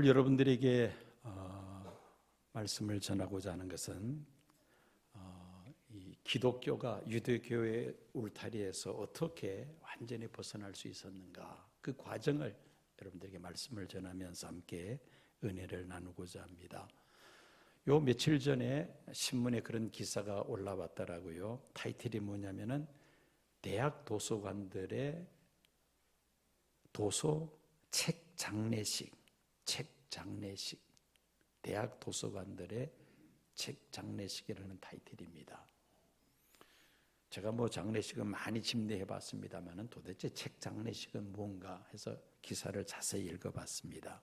오늘 여러분들에게 말씀을 전하고자 하는 것은 이 기독교가 유대교의 울타리에서 어떻게 완전히 벗어날 수 있었는가, 그 과정을 여러분들에게 말씀을 전하면서 함께 은혜를 나누고자 합니다. 요 며칠 전에 신문에 그런 기사가 올라왔더라고요. 타이틀이 뭐냐면은 대학 도서관들의 도서 책 장례식, 대학 도서관들의 책 장례식이라는 타이틀입니다. 제가 장례식은 많이 침례해 봤습니다만은 도대체 책 장례식은 뭔가 해서 기사를 자세히 읽어봤습니다.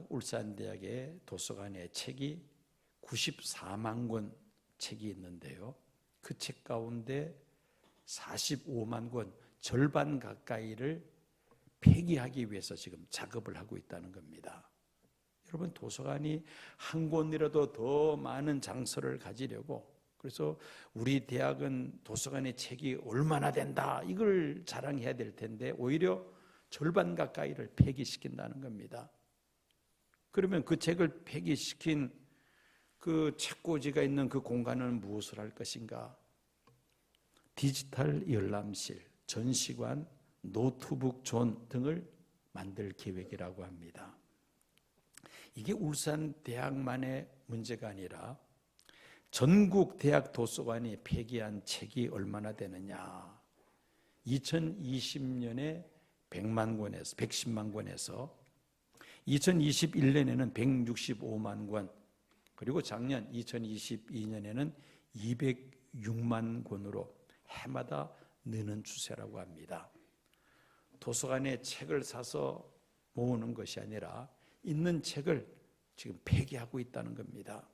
울산대학의 도서관에 책이 94만 권 책이 있는데요. 그 책 가운데 45만 권, 절반 가까이를 폐기하기 위해서 지금 작업을 하고 있다는 겁니다. 여러분, 도서관이 한 권이라도 더 많은 장소를 가지려고, 그래서 우리 대학은 도서관의 책이 얼마나 된다, 이걸 자랑해야 될 텐데 오히려 절반 가까이를 폐기시킨다는 겁니다. 그러면 그 책을 폐기시킨 그 책꽂이가 있는 그 공간은 무엇을 할 것인가? 디지털 열람실, 전시관, 노트북 존 등을 만들 계획이라고 합니다. 이게 울산대학만의 문제가 아니라 전국 대학 도서관이 폐기한 책이 얼마나 되느냐. 2020년에 100만 권에서 110만 권에서 2021년에는 165만 권, 그리고 작년 2022년에는 206만 권으로 해마다 느는 추세라고 합니다. 도서관에 책을 사서 모으는 것이 아니라 있는 책을 지금 폐기하고 있다는 겁니다.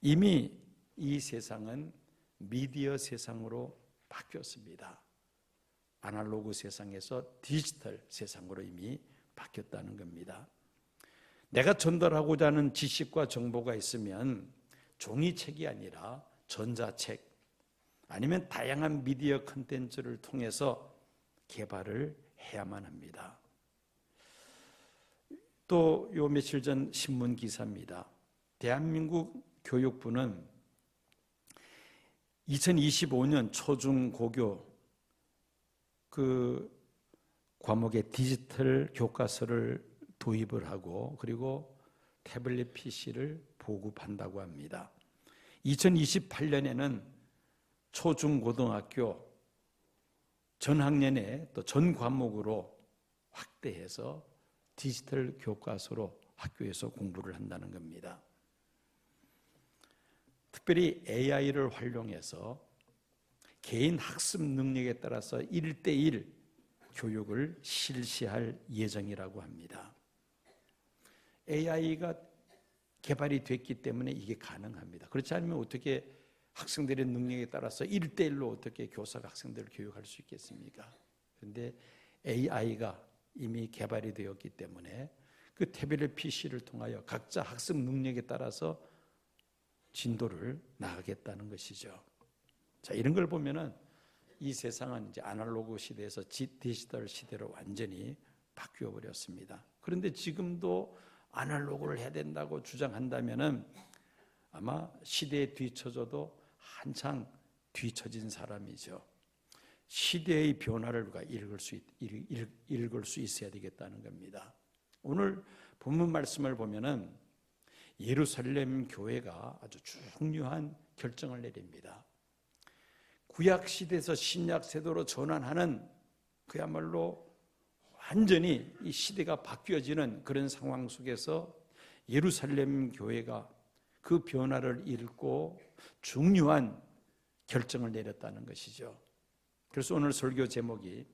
이미 이 세상은 미디어 세상으로 바뀌었습니다. 아날로그 세상에서 디지털 세상으로 이미 바뀌었다는 겁니다. 내가 전달하고자 하는 지식과 정보가 있으면 종이책이 아니라 전자책, 아니면 다양한 미디어 콘텐츠를 통해서 개발을 해야만 합니다. 또 요 며칠 전 신문 기사입니다. 대한민국 교육부는 2025년 초중고교 그 과목에 디지털 교과서를 도입을 하고, 그리고 태블릿 PC를 보급한다고 합니다. 2028년에는 초중고등학교 전 학년에 또 전 과목으로 확대해서 디지털 교과서로 학교에서 공부를 한다는 겁니다. 특별히 AI를 활용해서 개인 학습 능력에 따라서 1:1 교육을 실시할 예정이라고 합니다. AI가 개발이 됐기 때문에 이게 가능합니다. 그렇지 않으면 어떻게 학생들의 능력에 따라서 1:1로 어떻게 교사가 학생들을 교육할 수 있겠습니까? 그런데 AI가 이미 개발이 되었기 때문에 그 태블릿 PC를 통하여 각자 학습 능력에 따라서 진도를 나가겠다는 것이죠. 자, 이런 걸 보면은 이 세상은 이제 아날로그 시대에서 디지털 시대로 완전히 바뀌어 버렸습니다. 그런데 지금도 아날로그를 해야 된다고 주장한다면은 아마 시대에 뒤처져도 한창 뒤처진 사람이죠. 시대의 변화를 우리가 읽을 수 있어야 되겠다는 겁니다. 오늘 본문 말씀을 보면은 예루살렘 교회가 아주 중요한 결정을 내립니다. 구약 시대에서 신약 세대로 전환하는, 그야말로 완전히 이 시대가 바뀌어지는 그런 상황 속에서 예루살렘 교회가 그 변화를 읽고 중요한 결정을 내렸다는 것이죠. 그래서 오늘 설교 제목이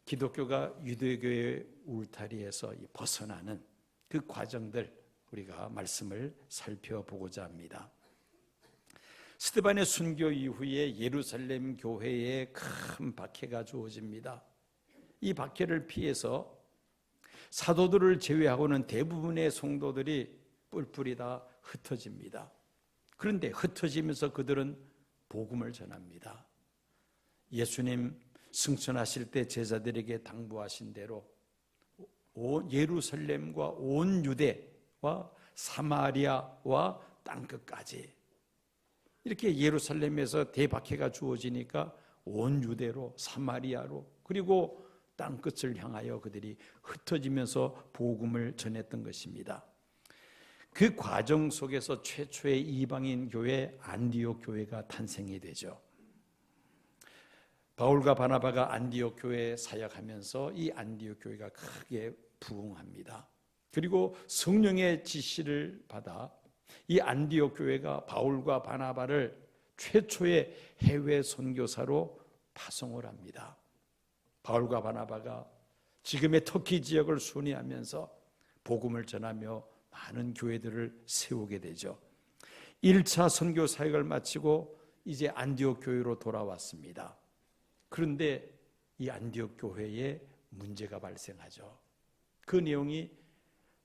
기독교가 유대교의 울타리에서 벗어나는 그 과정들, 우리가 말씀을 살펴보고자 합니다. 스데반의 순교 이후에 예루살렘 교회에 큰 박해가 주어집니다. 이 박해를 피해서 사도들을 제외하고는 대부분의 성도들이 뿔뿔이 다 흩어집니다. 그런데 흩어지면서 그들은 복음을 전합니다. 예수님 승천하실 때 제자들에게 당부하신 대로 예루살렘과 온 유대와 사마리아와 땅끝까지 이렇게 예루살렘에서 대박해가 주어지니까 온 유대로 사마리아로 그리고 땅끝을 향하여 그들이 흩어지면서 복음을 전했던 것입니다. 그 과정 속에서 최초의 이방인 교회 안디옥 교회가 탄생이 되죠. 바울과 바나바가 안디옥 교회에 사역하면서 이 안디옥 교회가 크게 부흥합니다. 그리고 성령의 지시를 받아 이 안디옥 교회가 바울과 바나바를 최초의 해외 선교사로 파송을 합니다. 바울과 바나바가 지금의 터키 지역을 순회하면서 복음을 전하며 많은 교회들을 세우게 되죠. 1차 선교 사역을 마치고 이제 안디옥 교회로 돌아왔습니다. 그런데 이 안디옥 교회에 문제가 발생하죠. 그 내용이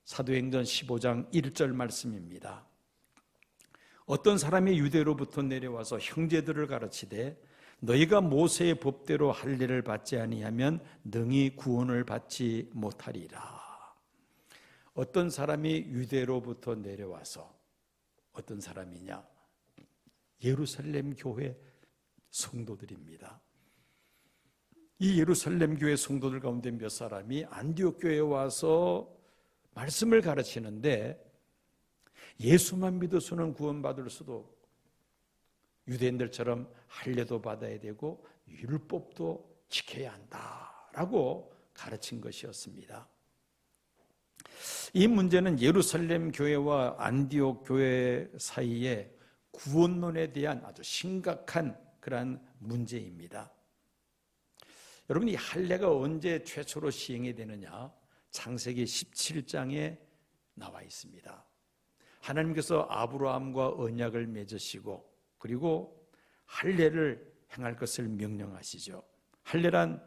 사도행전 15장 1절 말씀입니다. 어떤 사람이 유대로부터 내려와서 형제들을 가르치되 너희가 모세의 법대로 할례를 받지 아니하면 능히 구원을 받지 못하리라. 어떤 사람이 유대로부터 내려와서 어떤 사람이냐? 예루살렘 교회 성도들입니다. 이 예루살렘 교회 성도들 가운데 몇 사람이 안디옥 교회에 와서 말씀을 가르치는데 예수만 믿어서는 구원받을 수도 없고 유대인들처럼 할례도 받아야 되고 율법도 지켜야 한다라고 가르친 것이었습니다. 이 문제는 예루살렘 교회와 안디옥 교회 사이에 구원론에 대한 아주 심각한 그러한 문제입니다. 여러분, 이 할례가 언제 최초로 시행이 되느냐? 창세기 17장에 나와 있습니다. 하나님께서 아브라함과 언약을 맺으시고 그리고 할례를 행할 것을 명령하시죠. 할례란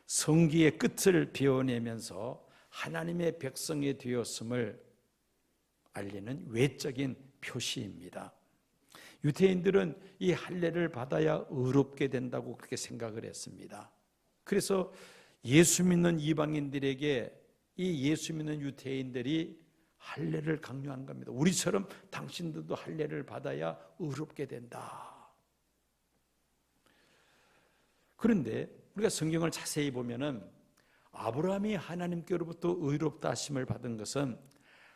성기의 끝을 베어내면서 하나님의 백성이 되었음을 알리는 외적인 표시입니다. 유대인들은 이 할례를 받아야 의롭게 된다고 그렇게 생각을 했습니다. 그래서 예수 믿는 이방인들에게 이 예수 믿는 유대인들이 할례를 강요한 겁니다. 우리처럼 당신들도 할례를 받아야 의롭게 된다. 그런데 우리가 성경을 자세히 보면은 아브라함이 하나님께로부터 의롭다 하심을 받은 것은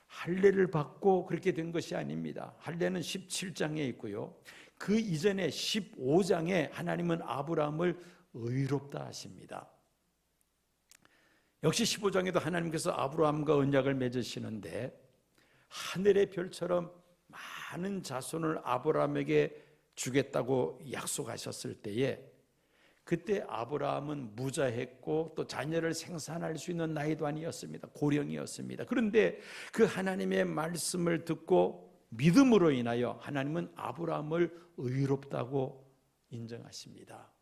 할례를 받고 그렇게 된 것이 아닙니다. 할례는 17장에 있고요. 그 이전에 15장에 하나님은 아브라함을 의롭다 하십니다. 역시 15장에도 하나님께서 아브라함과 언약을 맺으시는데 하늘의 별처럼 많은 자손을 아브라함에게 주겠다고 약속하셨을 때에 그때 아브라함은 무자했고 또 자녀를 생산할 수 있는 나이도 아니었습니다. 고령이었습니다. 그런데 그 하나님의 말씀을 듣고 믿음으로 인하여 하나님은 아브라함을 의롭다고 인정하십니다.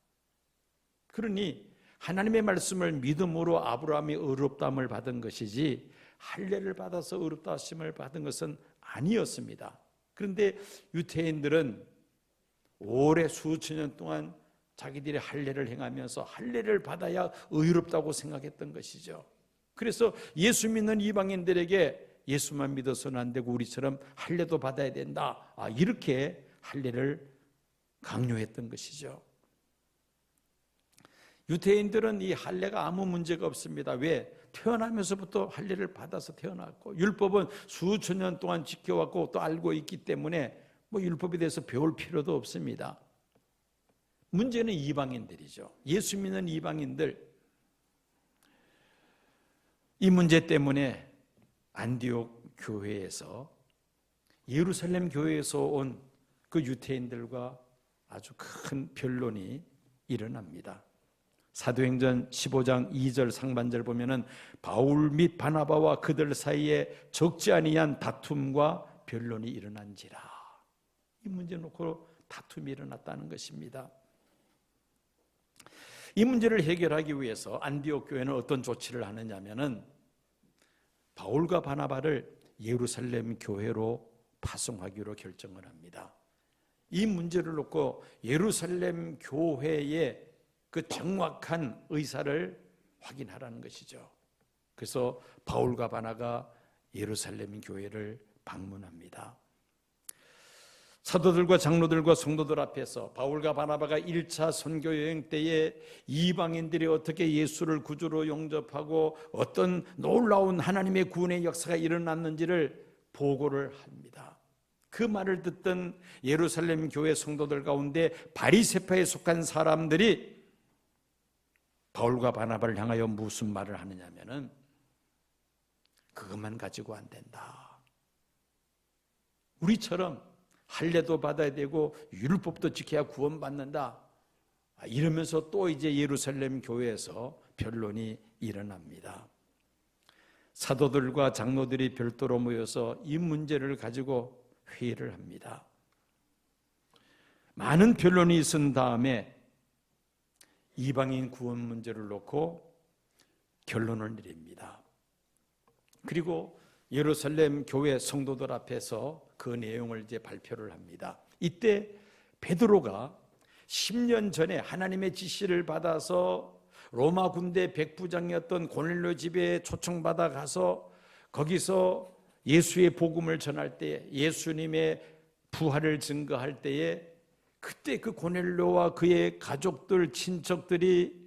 그러니 하나님의 말씀을 믿음으로 아브라함이 의롭다함을 받은 것이지 할례를 받아서 의롭다 하심을 받은 것은 아니었습니다. 그런데 유대인들은 오래 수천 년 동안 자기들이 할례를 행하면서 할례를 받아야 의롭다고 생각했던 것이죠. 그래서 예수 믿는 이방인들에게 예수만 믿어서는 안 되고 우리처럼 할례도 받아야 된다. 이렇게 할례를 강요했던 것이죠. 유대인들은 이 할례가 아무 문제가 없습니다. 왜? 태어나면서부터 할례를 받아서 태어났고 율법은 수천 년 동안 지켜왔고 또 알고 있기 때문에 율법에 대해서 배울 필요도 없습니다. 문제는 이방인들이죠. 예수 믿는 이방인들. 이 문제 때문에 안디옥 교회에서 예루살렘 교회에서 온 그 유대인들과 아주 큰 변론이 일어납니다. 사도행전 15장 2절 상반절 보면은 바울 및 바나바와 그들 사이에 적지 아니한 다툼과 변론이 일어난지라. 이 문제 놓고 다툼이 일어났다는 것입니다. 이 문제를 해결하기 위해서 안디옥 교회는 어떤 조치를 하느냐면은 바울과 바나바를 예루살렘 교회로 파송하기로 결정을 합니다. 이 문제를 놓고 예루살렘 교회의 그 정확한 의사를 확인하라는 것이죠. 그래서 바울과 바나가 예루살렘 교회를 방문합니다. 사도들과 장로들과 성도들 앞에서 바울과 바나바가 1차 선교 여행 때에 이방인들이 어떻게 예수를 구주로 영접하고 어떤 놀라운 하나님의 구원의 역사가 일어났는지를 보고를 합니다. 그 말을 듣던 예루살렘 교회 성도들 가운데 바리새파에 속한 사람들이 바울과 바나바를 향하여 무슨 말을 하느냐면은 그것만 가지고 안 된다. 우리처럼 할례도 받아야 되고 율법도 지켜야 구원받는다. 이러면서 또 이제 예루살렘 교회에서 변론이 일어납니다. 사도들과 장로들이 별도로 모여서 이 문제를 가지고 회의를 합니다. 많은 변론이 있은 다음에 이방인 구원 문제를 놓고 결론을 내립니다. 그리고 예루살렘 교회 성도들 앞에서 그 내용을 이제 발표를 합니다. 이때 베드로가 10년 전에 하나님의 지시를 받아서 로마 군대 백부장이었던 고넬료 집에 초청받아 가서 거기서 예수의 복음을 전할 때, 예수님의 부활을 증거할 때에 그때 그 고넬료와 그의 가족들, 친척들이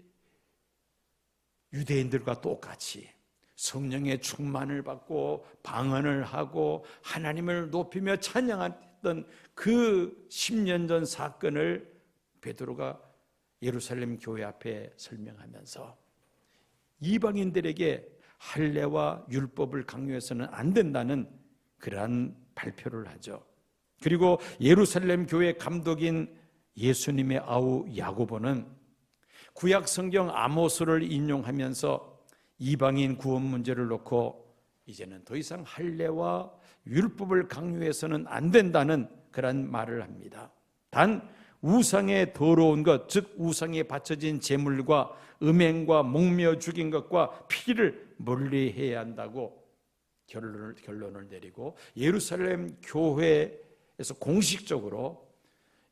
유대인들과 똑같이 성령의 충만을 받고 방언을 하고 하나님을 높이며 찬양했던 그 10년 전 사건을 베드로가 예루살렘 교회 앞에 설명하면서 이방인들에게 할례와 율법을 강요해서는 안 된다는 그러한 발표를 하죠. 그리고 예루살렘 교회 감독인 예수님의 아우 야고보는 구약 성경 아모스를 인용하면서 이방인 구원 문제를 놓고 이제는 더 이상 할례와 율법을 강요해서는 안 된다는 그런 말을 합니다. 단 우상의 더러운 것, 즉 우상에 바쳐진 제물과 음행과 목며 죽인 것과 피를 멀리해야 한다고 결론을 내리고 예루살렘 교회에서 공식적으로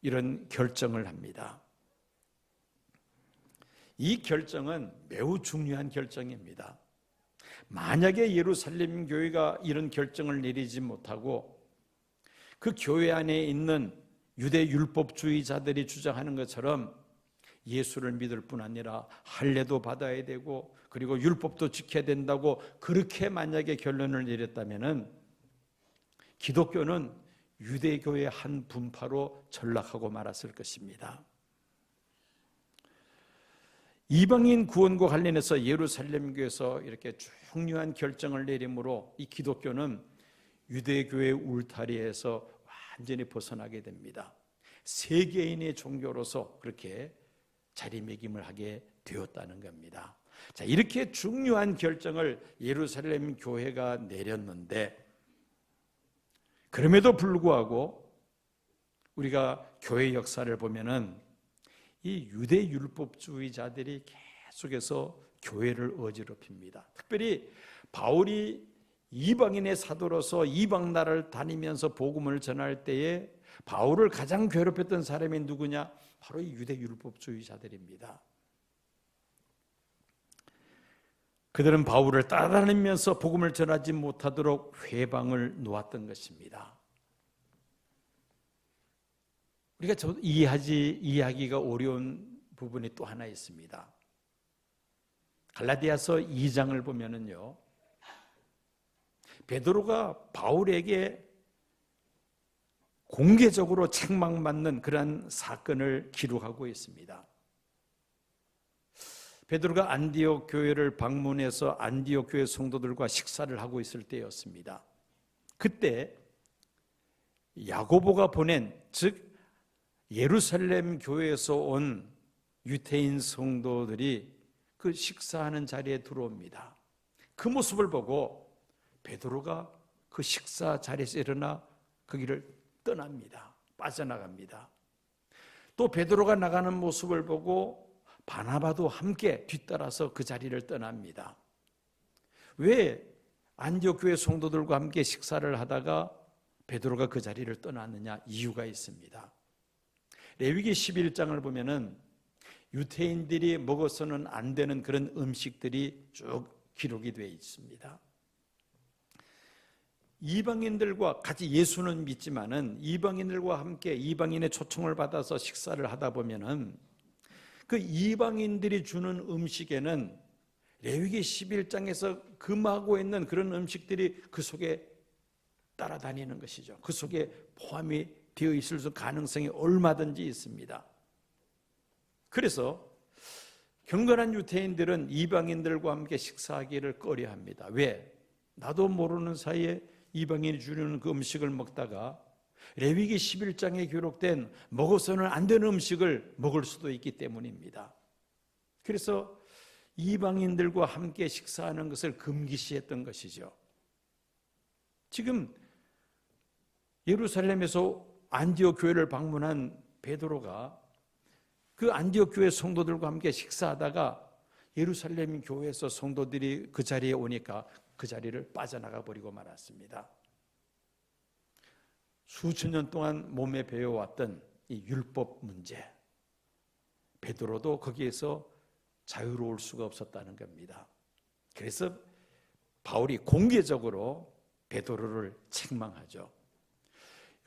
이런 결정을 합니다. 이 결정은 매우 중요한 결정입니다. 만약에 예루살렘 교회가 이런 결정을 내리지 못하고 그 교회 안에 있는 유대 율법주의자들이 주장하는 것처럼 예수를 믿을 뿐 아니라 할례도 받아야 되고 그리고 율법도 지켜야 된다고 그렇게 만약에 결론을 내렸다면은 기독교는 유대교의 한 분파로 전락하고 말았을 것입니다. 이방인 구원과 관련해서 예루살렘 교회에서 이렇게 중요한 결정을 내림으로 이 기독교는 유대교의 울타리에서 완전히 벗어나게 됩니다. 세계인의 종교로서 그렇게 자리매김을 하게 되었다는 겁니다. 자, 이렇게 중요한 결정을 예루살렘 교회가 내렸는데 그럼에도 불구하고 우리가 교회 역사를 보면은 이 유대 율법주의자들이 계속해서 교회를 어지럽힙니다. 특별히 바울이 이방인의 사도로서 이방 나라를 다니면서 복음을 전할 때에 바울을 가장 괴롭혔던 사람이 누구냐? 바로 이 유대 율법주의자들입니다. 그들은 바울을 따라다니면서 복음을 전하지 못하도록 회방을 놓았던 것입니다. 우리가 이해하기가 어려운 부분이 또 하나 있습니다. 갈라디아서 2장을 보면은요, 베드로가 바울에게 공개적으로 책망받는 그러한 사건을 기록하고 있습니다. 베드로가 안디옥 교회를 방문해서 안디옥 교회 성도들과 식사를 하고 있을 때였습니다. 그때 야고보가 보낸, 즉 예루살렘 교회에서 온 유대인 성도들이 그 식사하는 자리에 들어옵니다. 그 모습을 보고 베드로가 그 식사 자리에서 일어나 그 길을 떠납니다. 빠져나갑니다. 또 베드로가 나가는 모습을 보고 바나바도 함께 뒤따라서 그 자리를 떠납니다. 왜 안디옥 교회 성도들과 함께 식사를 하다가 베드로가 그 자리를 떠났느냐? 이유가 있습니다. 레위기 11장을 보면은 유대인들이 먹어서는 안 되는 그런 음식들이 쭉 기록이 되어 있습니다. 이방인들과 같이 예수는 믿지만은 이방인들과 함께 이방인의 초청을 받아서 식사를 하다 보면은 그 이방인들이 주는 음식에는 레위기 11장에서 금하고 있는 그런 음식들이 그 속에 따라다니는 것이죠. 그 속에 포함이 되어 있을 가능성이 얼마든지 있습니다. 그래서 경건한 유대인들은 이방인들과 함께 식사하기를 꺼려합니다. 왜? 나도 모르는 사이에 이방인이 주는 그 음식을 먹다가 레위기 11장에 기록된 먹어서는 안 되는 음식을 먹을 수도 있기 때문입니다. 그래서 이방인들과 함께 식사하는 것을 금기시했던 것이죠. 지금 예루살렘에서 안디옥 교회를 방문한 베드로가 그 안디옥 교회 성도들과 함께 식사하다가 예루살렘 교회에서 성도들이 그 자리에 오니까 그 자리를 빠져나가 버리고 말았습니다. 수천 년 동안 몸에 배워왔던 이 율법 문제, 베드로도 거기에서 자유로울 수가 없었다는 겁니다. 그래서 바울이 공개적으로 베드로를 책망하죠.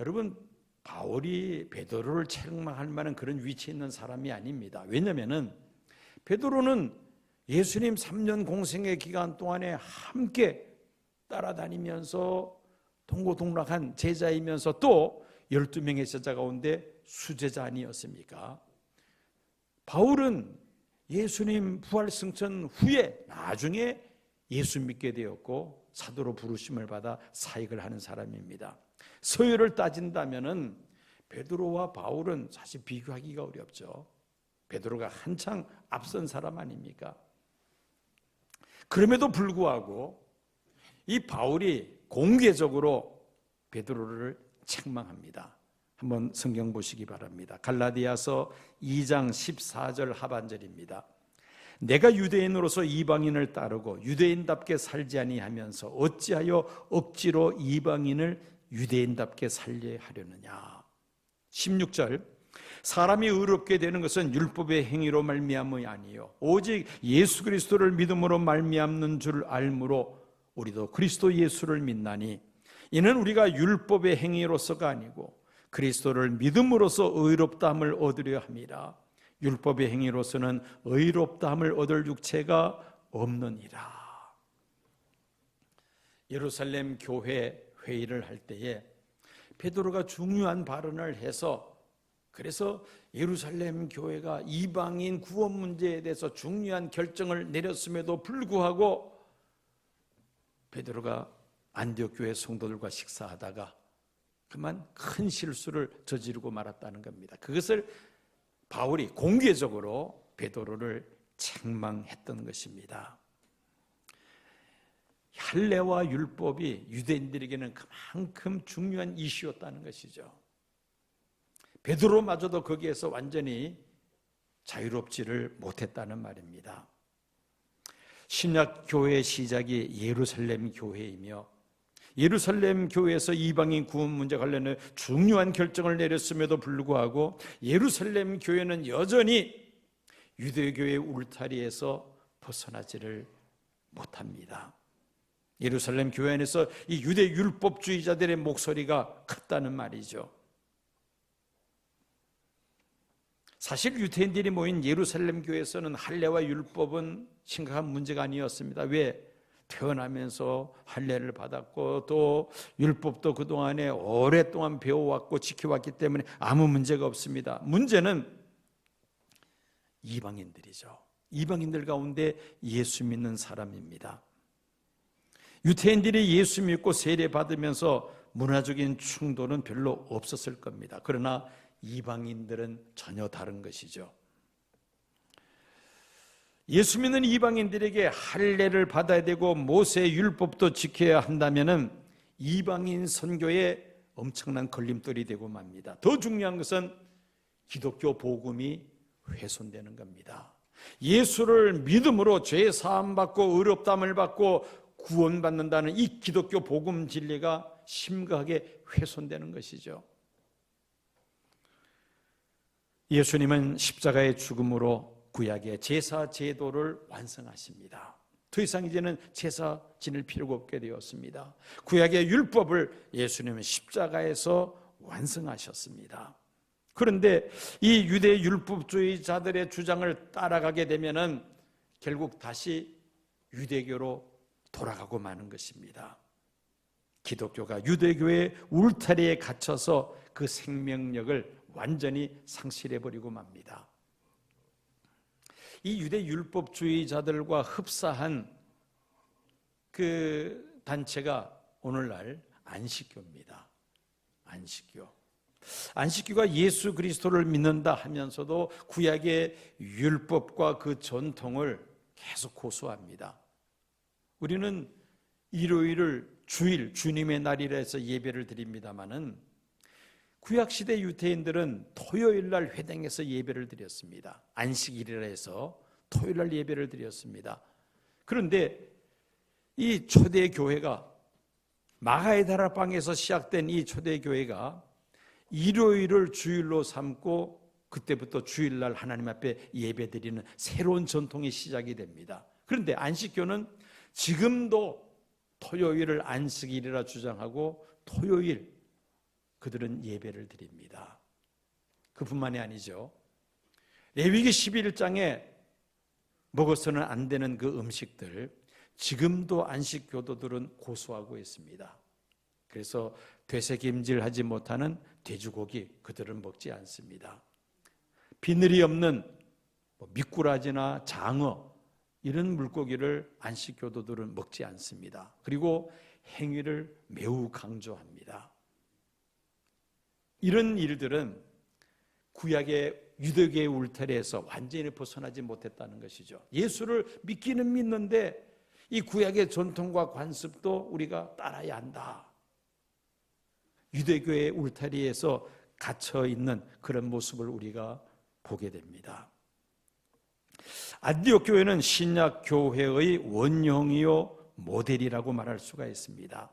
여러분, 바울이 베드로를 책망할 만한 그런 위치에 있는 사람이 아닙니다. 왜냐하면 베드로는 예수님 3년 공생의 기간 동안에 함께 따라다니면서 동고동락한 제자이면서 또 12명의 제자 가운데 수제자 아니었습니까? 바울은 예수님 부활 승천 후에 나중에 예수 믿게 되었고 사도로 부르심을 받아 사역을 하는 사람입니다. 서열을 따진다면은 베드로와 바울은 사실 비교하기가 어렵죠. 베드로가 한창 앞선 사람 아닙니까? 그럼에도 불구하고 이 바울이 공개적으로 베드로를 책망합니다. 한번 성경 보시기 바랍니다. 갈라디아서 2장 14절 하반절입니다. 내가 유대인으로서 이방인을 따르고 유대인답게 살지 아니하면서 어찌하여 억지로 이방인을 유대인답게 살게 하려느냐. 16절 사람이 의롭게 되는 것은 율법의 행위로 말미암음이 아니요 오직 예수 그리스도를 믿음으로 말미암는 줄 알므로 우리도 그리스도 예수를 믿나니 이는 우리가 율법의 행위로서가 아니고 그리스도를 믿음으로써 의롭다함을 얻으려 함이라. 율법의 행위로서는 의롭다함을 얻을 육체가 없느니라. 예루살렘 교회 회의를 할 때에 베드로가 중요한 발언을 해서 그래서 예루살렘 교회가 이방인 구원 문제에 대해서 중요한 결정을 내렸음에도 불구하고 베드로가 안디옥 교회 성도들과 식사하다가 그만 큰 실수를 저지르고 말았다는 겁니다. 그것을 바울이 공개적으로 베드로를 책망했던 것입니다. 할례와 율법이 유대인들에게는 그만큼 중요한 이슈였다는 것이죠. 베드로마저도 거기에서 완전히 자유롭지를 못했다는 말입니다. 신약 교회의 시작이 예루살렘 교회이며 예루살렘 교회에서 이방인 구원 문제 관련해 중요한 결정을 내렸음에도 불구하고 예루살렘 교회는 여전히 유대교회의 울타리에서 벗어나지를 못합니다. 예루살렘 교회 안에서 이 유대 율법주의자들의 목소리가 컸다는 말이죠. 사실 유대인들이 모인 예루살렘 교회에서는 할례와 율법은 심각한 문제가 아니었습니다. 왜? 태어나면서 할례를 받았고 또 율법도 그동안에 오랫동안 배워왔고 지켜왔기 때문에 아무 문제가 없습니다. 문제는 이방인들이죠. 이방인들 가운데 예수 믿는 사람입니다. 유대인들이 예수 믿고 세례받으면서 문화적인 충돌은 별로 없었을 겁니다. 그러나 이방인들은 전혀 다른 것이죠. 예수 믿는 이방인들에게 할례를 받아야 되고 모세의 율법도 지켜야 한다면은 이방인 선교에 엄청난 걸림돌이 되고 맙니다. 더 중요한 것은 기독교 복음이 훼손되는 겁니다. 예수를 믿음으로 죄 사함 받고 의롭다함을 받고 구원받는다는 이 기독교 복음 진리가 심각하게 훼손되는 것이죠. 예수님은 십자가의 죽음으로 구약의 제사 제도를 완성하십니다. 더 이상 이제는 제사 지낼 필요가 없게 되었습니다. 구약의 율법을 예수님은 십자가에서 완성하셨습니다. 그런데 이 유대 율법주의자들의 주장을 따라가게 되면은 결국 다시 유대교로 돌아가고 마는 것입니다. 기독교가 유대교의 울타리에 갇혀서 그 생명력을 완전히 상실해버리고 맙니다. 이 유대 율법주의자들과 흡사한 그 단체가 오늘날 안식교입니다. 안식교가 예수 그리스도를 믿는다 하면서도 구약의 율법과 그 전통을 계속 고수합니다. 우리는 일요일을 주일, 주님의 날이라 해서 예배를 드립니다마는 구약시대 유대인들은 토요일날 회당에서 예배를 드렸습니다. 안식일이라 해서 토요일날 예배를 드렸습니다. 그런데 이 초대교회가 마가의 다락방에서 시작된 이 초대교회가 일요일을 주일로 삼고 그때부터 주일날 하나님 앞에 예배드리는 새로운 전통이 시작이 됩니다. 그런데 안식교는 지금도 토요일을 안식일이라 주장하고 토요일 그들은 예배를 드립니다. 그뿐만이 아니죠. 레위기 11장에 먹어서는 안 되는 그 음식들 지금도 안식교도들은 고수하고 있습니다. 그래서 되새김질하지 못하는 돼지고기 그들은 먹지 않습니다. 비늘이 없는 미꾸라지나 장어 이런 물고기를 안식교도들은 먹지 않습니다. 그리고 행위를 매우 강조합니다. 이런 일들은 구약의 유대교의 울타리에서 완전히 벗어나지 못했다는 것이죠. 예수를 믿기는 믿는데 이 구약의 전통과 관습도 우리가 따라야 한다. 유대교의 울타리에서 갇혀 있는 그런 모습을 우리가 보게 됩니다. 안디옥 교회는 신약 교회의 원형이요 모델이라고 말할 수가 있습니다.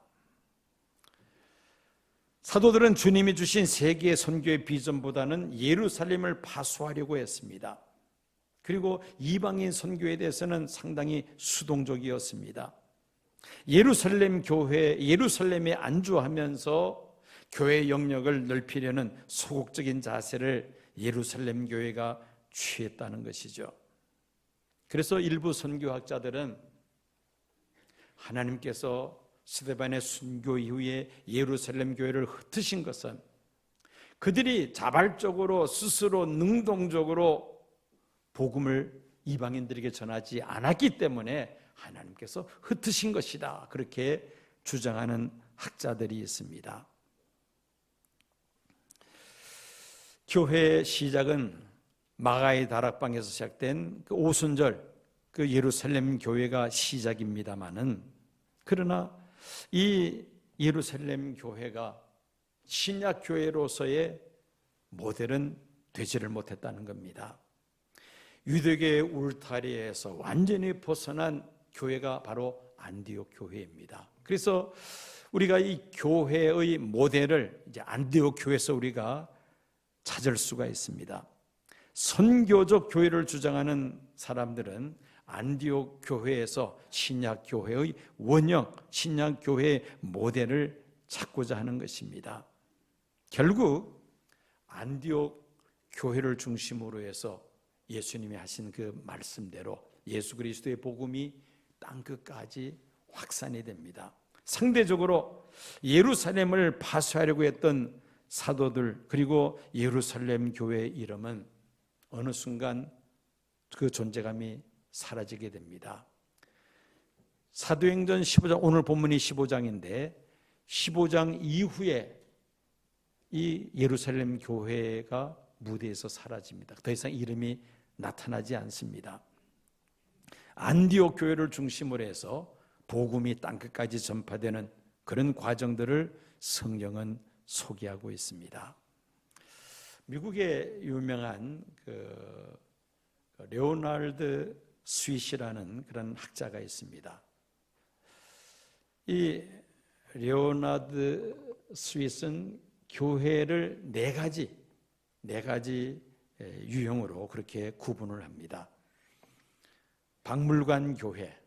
사도들은 주님이 주신 세계 선교의 비전보다는 예루살렘을 파수하려고 했습니다. 그리고 이방인 선교에 대해서는 상당히 수동적이었습니다. 예루살렘 교회, 예루살렘에 안주하면서 교회 영역을 넓히려는 소극적인 자세를 예루살렘 교회가 취했다는 것이죠. 그래서 일부 선교학자들은 하나님께서 스데반의 순교 이후에 예루살렘 교회를 흩으신 것은 그들이 자발적으로 스스로 능동적으로 복음을 이방인들에게 전하지 않았기 때문에 하나님께서 흩으신 것이다. 그렇게 주장하는 학자들이 있습니다. 교회의 시작은 마가의 다락방에서 시작된 그 오순절 그 예루살렘 교회가 시작입니다마는 그러나 이 예루살렘 교회가 신약 교회로서의 모델은 되지를 못했다는 겁니다. 유대교의 울타리에서 완전히 벗어난 교회가 바로 안디옥 교회입니다. 그래서 우리가 이 교회의 모델을 이제 안디옥 교회에서 우리가 찾을 수가 있습니다. 선교적 교회를 주장하는 사람들은 안디옥 교회에서 신약 교회의 원형, 신약 교회의 모델을 찾고자 하는 것입니다. 결국 안디옥 교회를 중심으로 해서 예수님이 하신 그 말씀대로 예수 그리스도의 복음이 땅끝까지 확산이 됩니다. 상대적으로 예루살렘을 파수하려고 했던 사도들 그리고 예루살렘 교회의 이름은 어느 순간 그 존재감이 사라지게 됩니다. 사도행전 15장, 오늘 본문이 15장인데 15장 이후에 이 예루살렘 교회가 무대에서 사라집니다. 더 이상 이름이 나타나지 않습니다. 안디옥 교회를 중심으로 해서 복음이 땅끝까지 전파되는 그런 과정들을 성경은 소개하고 있습니다. 미국의 유명한 레오나르드 스윗이라는 그런 학자가 있습니다. 이 레오나르드 스윗은 교회를 네 가지 유형으로 그렇게 구분을 합니다. 박물관 교회,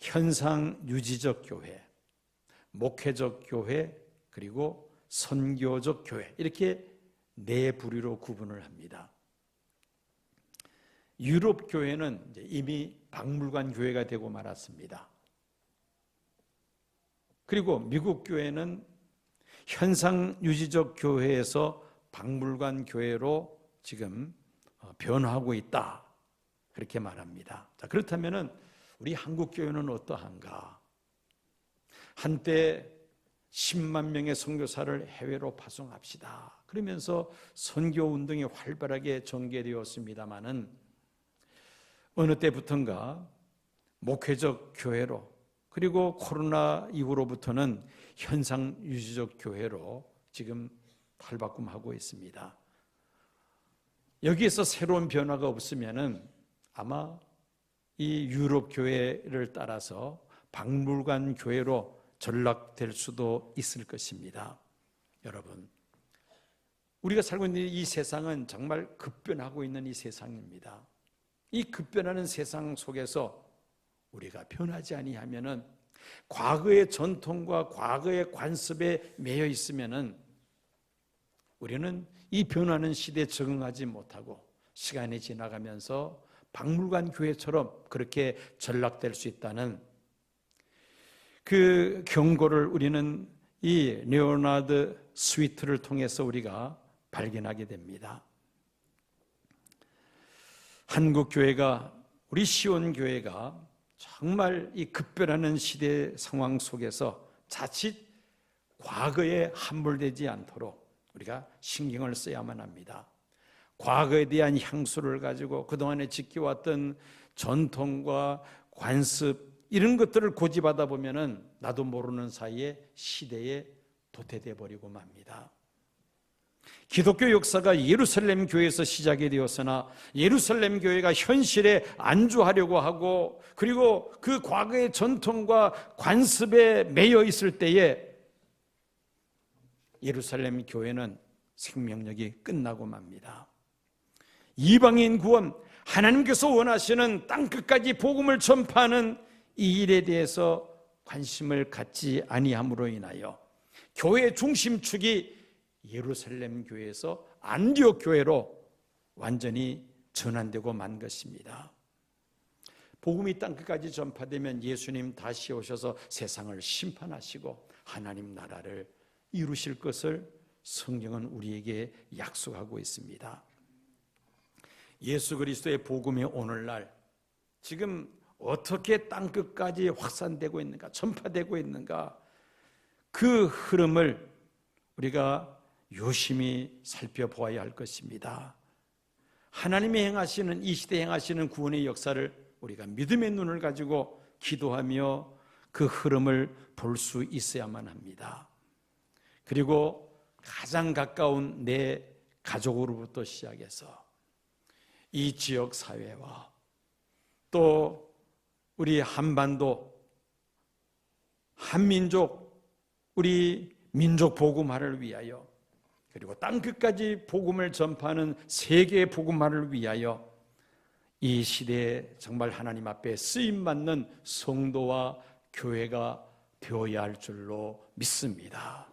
현상 유지적 교회, 목회적 교회, 그리고 선교적 교회, 이렇게 네 부류로 구분을 합니다. 유럽 교회는 이미 박물관 교회가 되고 말았습니다. 그리고 미국 교회는 현상 유지적 교회에서 박물관 교회로 지금 변화하고 있다, 그렇게 말합니다. 자, 그렇다면은 우리 한국 교회는 어떠한가? 한때 10만 명의 선교사를 해외로 파송합시다, 그러면서 선교 운동이 활발하게 전개되었습니다마는 어느 때부턴가 목회적 교회로, 그리고 코로나 이후로부터는 현상 유지적 교회로 지금 탈바꿈하고 있습니다. 여기에서 새로운 변화가 없으면은 아마 이 유럽 교회를 따라서 박물관 교회로 전락될 수도 있을 것입니다. 여러분, 우리가 살고 있는 이 세상은 정말 급변하고 있는 이 세상입니다. 이 급변하는 세상 속에서 우리가 변하지 아니하면은, 과거의 전통과 과거의 관습에 매여 있으면은 우리는 이 변하는 시대에 적응하지 못하고 시간이 지나가면서 박물관 교회처럼 그렇게 전락될 수 있다는 그 경고를 우리는 이 레오나드 스위트를 통해서 우리가 발견하게 됩니다. 한국 교회가, 우리 시온 교회가 정말 이 급변하는 시대 상황 속에서 자칫 과거에 함몰되지 않도록 우리가 신경을 써야만 합니다. 과거에 대한 향수를 가지고 그동안에 지켜왔던 전통과 관습, 이런 것들을 고집하다 보면은 나도 모르는 사이에 시대에 도태돼 버리고 맙니다. 기독교 역사가 예루살렘 교회에서 시작이 되었으나 예루살렘 교회가 현실에 안주하려고 하고, 그리고 그 과거의 전통과 관습에 매여 있을 때에 예루살렘 교회는 생명력이 끝나고 맙니다. 이방인 구원, 하나님께서 원하시는 땅끝까지 복음을 전파하는 이 일에 대해서 관심을 갖지 아니함으로 인하여 교회의 중심축이 예루살렘 교회에서 안디옥 교회로 완전히 전환되고 만 것입니다. 복음이 땅끝까지 전파되면 예수님 다시 오셔서 세상을 심판하시고 하나님 나라를 이루실 것을 성경은 우리에게 약속하고 있습니다. 예수 그리스도의 복음이 오늘날 지금 어떻게 땅끝까지 확산되고 있는가, 전파되고 있는가, 그 흐름을 우리가 유심히 살펴보아야 할 것입니다. 하나님이 행하시는, 이 시대에 행하시는 구원의 역사를 우리가 믿음의 눈을 가지고 기도하며 그 흐름을 볼 수 있어야만 합니다. 그리고 가장 가까운 내 가족으로부터 시작해서 이 지역 사회와 또 우리 한반도, 한민족, 우리 민족 복음화를 위하여, 그리고 땅끝까지 복음을 전파하는 세계의 복음화를 위하여 이 시대에 정말 하나님 앞에 쓰임받는 성도와 교회가 되어야 할 줄로 믿습니다.